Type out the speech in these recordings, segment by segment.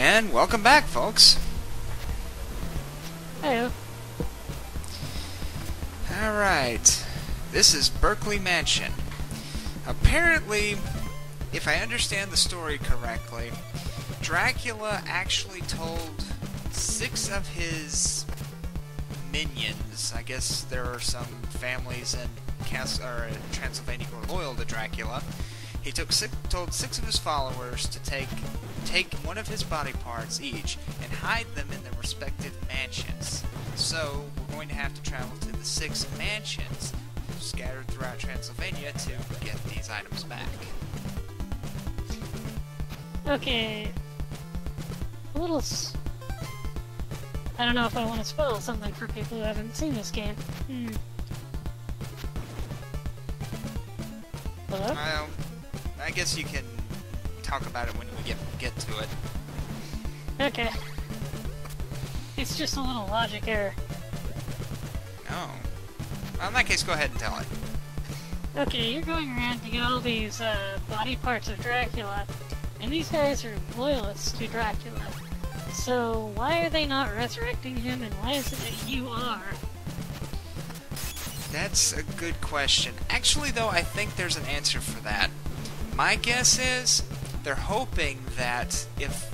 And welcome back, folks. Hey. Alright, this is Berkeley Mansion. Apparently, if I understand the story correctly, Dracula actually told 6 of his minions, I guess there are some families in Transylvania who are loyal to Dracula. He told 6 of his followers to take one of his body parts each and hide them in their respective mansions. So we're going to have to travel to the 6 mansions scattered throughout Transylvania to get these items back. Okay. I don't know if I want to spoil something for people who haven't seen this game. Hello? Well, I guess you can talk about it when we get to it. Okay. It's just a little logic error. Oh. Well, in that case, go ahead and tell it. Okay, you're going around to get all these body parts of Dracula, and these guys are loyalists to Dracula. So why are they not resurrecting him, and why is it that you are? That's a good question. Actually, though, I think there's an answer for that. My guess is they're hoping that if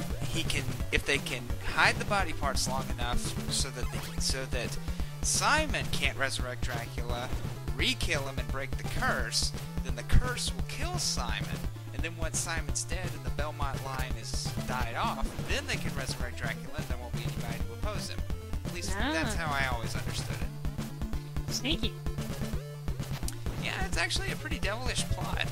they can hide the body parts long enough so that Simon can't resurrect Dracula, re-kill him and break the curse, then the curse will kill Simon. And then once Simon's dead and the Belmont line is died off, then they can resurrect Dracula and there won't be anybody to oppose him. At least that's how I always understood it. Sneaky. Yeah, it's actually a pretty devilish plot.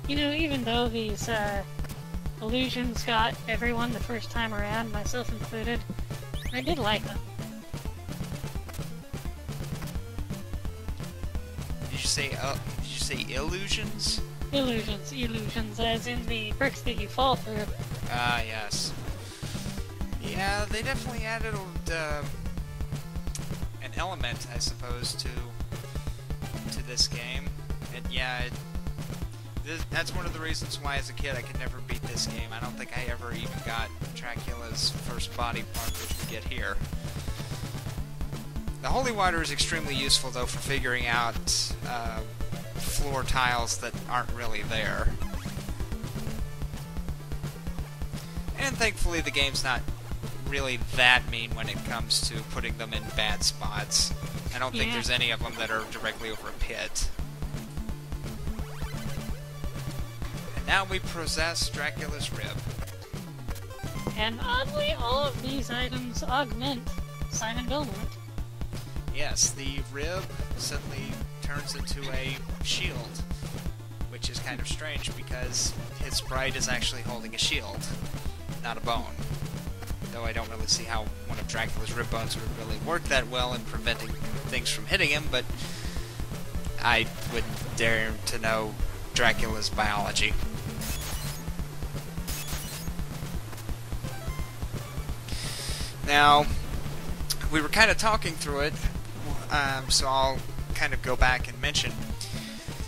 You know, even though these illusions got everyone the first time around, myself included, I did like them. Did you say illusions? Illusions, as in the bricks that you fall through. Ah, yes. Yeah, they definitely added an element, I suppose, to this game. And yeah, that's one of the reasons why, as a kid, I could never beat this game. I don't think I ever even got Dracula's first body part, which we get here. The holy water is extremely useful, though, for figuring out floor tiles that aren't really there. And thankfully, the game's not really that mean when it comes to putting them in bad spots. I don't think there's any of them that are directly over a pit. Now we possess Dracula's rib. And oddly, all of these items augment Simon Belmont. Yes, the rib suddenly turns into a shield, which is kind of strange because his sprite is actually holding a shield, not a bone. Though I don't really see how one of Dracula's rib bones would really work that well in preventing things from hitting him, but I wouldn't dare to know Dracula's biology. Now, we were kind of talking through it, so I'll kind of go back and mention.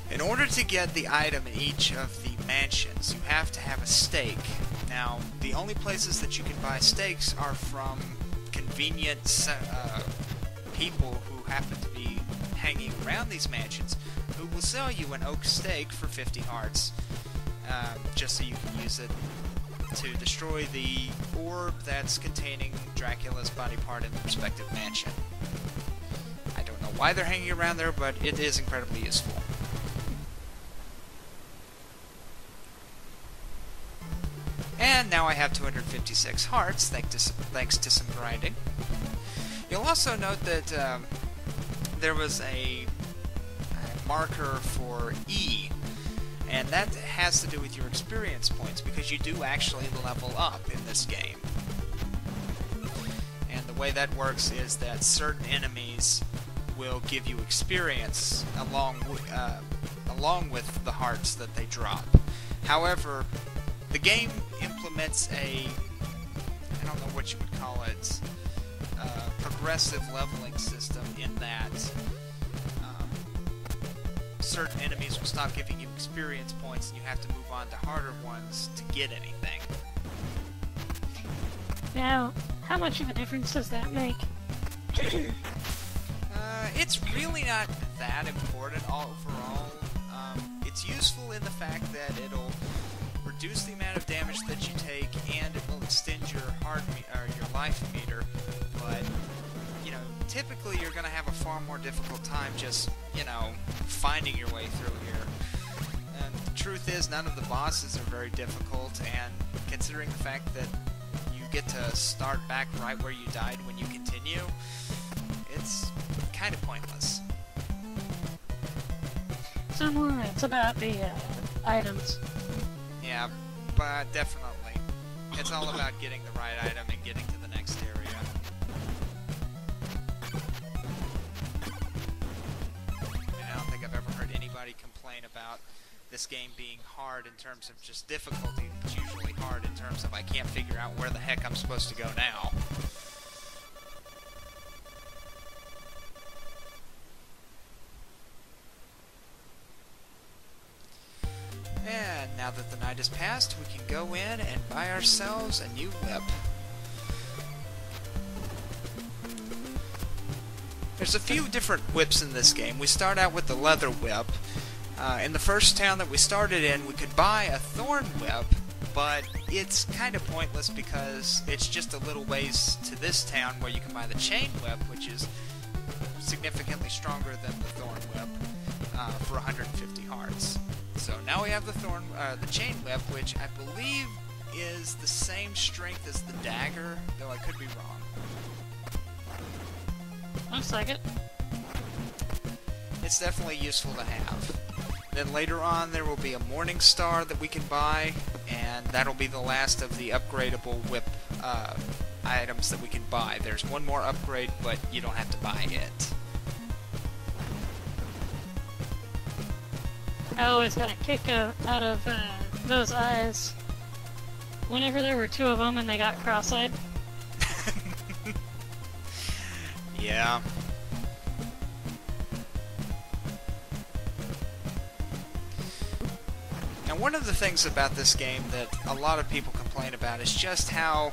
In order to get the item in each of the mansions, you have to have a stake. Now, the only places that you can buy stakes are from convenient people who happen to be hanging around these mansions, who will sell you an oak stake for 50 hearts, just so you can use it to destroy the orb that's containing Dracula's body part in the respective mansion. I don't know why they're hanging around there, but it is incredibly useful. And now I have 256 hearts, thanks to some grinding. You'll also note that there was a marker for E, and that has to do with your experience points, because you do actually level up in this game. And the way that works is that certain enemies will give you experience along with the hearts that they drop. However, the game implements I don't know what you would call it, progressive leveling system in that certain enemies will stop giving you experience points, and you have to move on to harder ones to get anything. Now, how much of a difference does that make? It's really not that important overall. It's useful in the fact that it'll reduce the amount of damage that you take, and it will extend your your life meter. But you know, typically you're going to have a far more difficult time just finding your way through here. And the truth is, none of the bosses are very difficult, and considering the fact that you get to start back right where you died when you continue, it's kind of pointless. So more, it's about the items. Yeah, but definitely. It's all about getting the right item and getting to the next area. I don't think I've ever heard anybody complain about this game being hard in terms of just difficulty. It's usually hard in terms of I can't figure out where the heck I'm supposed to go now. And now that the night has passed, we can go in and buy ourselves a new whip. There's a few different whips in this game. We start out with the leather whip. In the first town that we started in, we could buy a thorn whip, but it's kind of pointless because it's just a little ways to this town where you can buy the chain whip, which is significantly stronger than the thorn whip, for 150 hearts. So now we have the chain whip, which I believe is the same strength as the dagger, though I could be wrong. Looks like it. It's definitely useful to have. Then later on there will be a morning star that we can buy, and that'll be the last of the upgradable whip items that we can buy. There's one more upgrade, but you don't have to buy it. I always got a kick out of those eyes whenever there were two of them and they got cross-eyed. Yeah. Now, one of the things about this game that a lot of people complain about is just how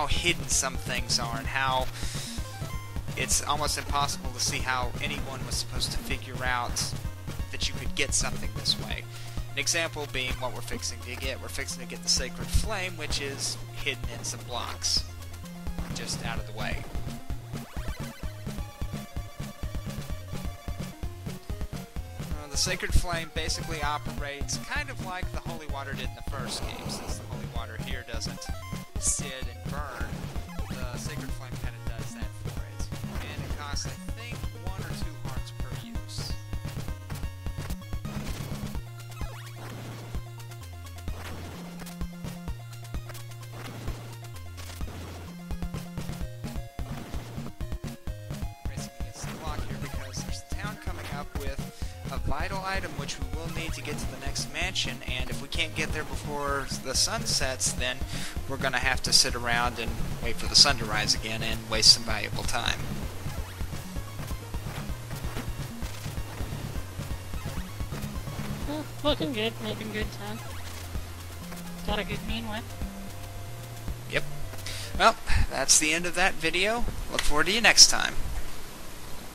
hidden some things are, and how it's almost impossible to see how anyone was supposed to figure out that you could get something this way. An example being what we're fixing to get. We're fixing to get the Sacred Flame, which is hidden in some blocks, just out of the way. The Sacred Flame basically operates kind of like the Holy Water did in the first game, since the Holy Water here doesn't sit and burn. The Sacred Flame kind of does that for it. And it costs, I think, 1 or 2 hearts per use. Racing against the clock here because there's a town coming up with a vital item which we will need to get to the next mansion, and if we can't get there before the sun sets, then we're going to have to sit around and wait for the sun to rise again and waste some valuable time. Well, looking good, making good time. Got a good mean whip. Yep. Well, that's the end of that video. Look forward to you next time.